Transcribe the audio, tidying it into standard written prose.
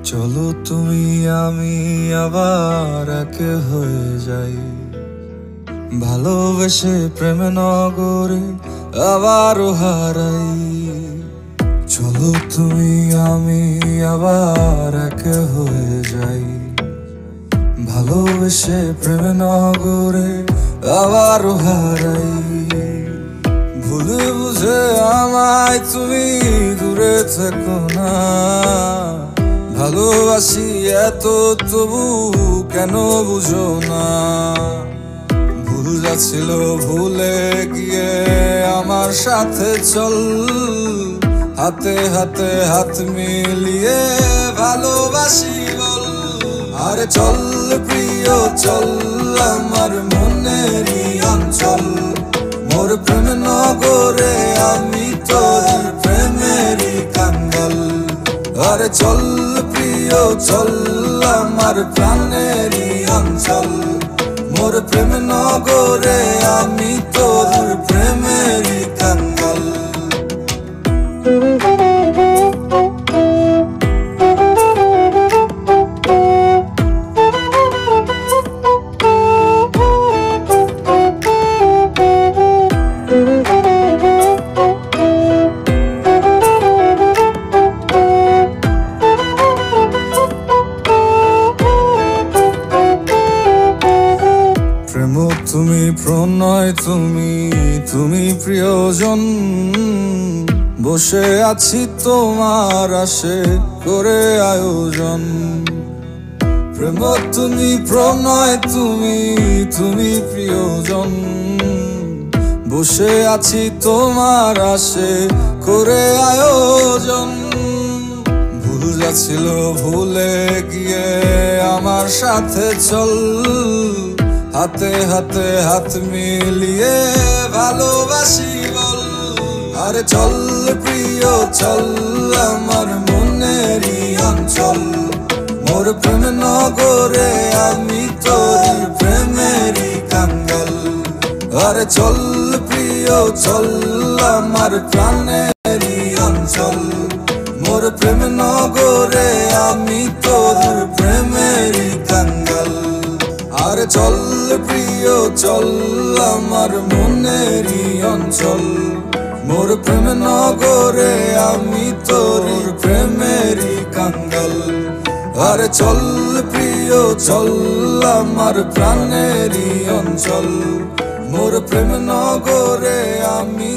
চলো তুমি আমি আবার একে হয়ে যাই, ভালোবেসে প্রেম নগরে আবারও হারাই। চলো তুমি আমি আবার একে হয়ে যাই, ভালোবেসে প্রেম নগরে আবারও হারাই। ভুলে বুঝে আমায় তুমি দূরে থেকো না, ভালোবাসি এত তবু কেন বুঝো না। ভুল যাচ্ছিল ভুলে গিয়ে আমার সাথে চল, হাতে হাতে হাত মিলিয়ে ভালোবাসি বল। আরে চল প্রিয় চল আমার মনেরই অঞ্চল, মোর প্রেম নগরে আমি তোর প্রেমেরই কাঙ্গাল। আরে চল প্রিয় চল আমার প্রাণেরই অঞ্চল, মোর প্রেম নগরে আমি তোর প্রেমেরই কাঙ্গাল। প্রেম তুমি প্রণয় তুমি, তুমি প্রিয়জন, বসে আছি তোমার আশে করে আয়োজন। প্রেম তুমি প্রণয় তুমি, তুমি প্রিয়জন, বসে আছি তোমার আশে করে আয়োজন। ভুল যাচ্ছিল ভুলে গিয়ে আমার সাথে চল, হাতে হাতে হাত মিলিয়ে ভালোবাসি বল। আরে চল প্রিয় চল আমার মনেরই অঞ্চল, মোর প্রেম নগরে আমি তোর প্রেমেরই কাঙ্গাল। আরে চল প্রিয় চল আমার প্রাণেরই অঞ্চল, মোর প্রেম নগরে আমি তোর প্রেমেরই কাঙ্গাল। আরে চল প্রিয় চল আমার মনেরই অঞ্চল, মোর প্রেম নগরে আমি তোর প্রেমেরই কাঙ্গাল। আরে চল প্রিয় চল আমার প্রাণেরই অঞ্চল, মোর প্রেম নগরে আমি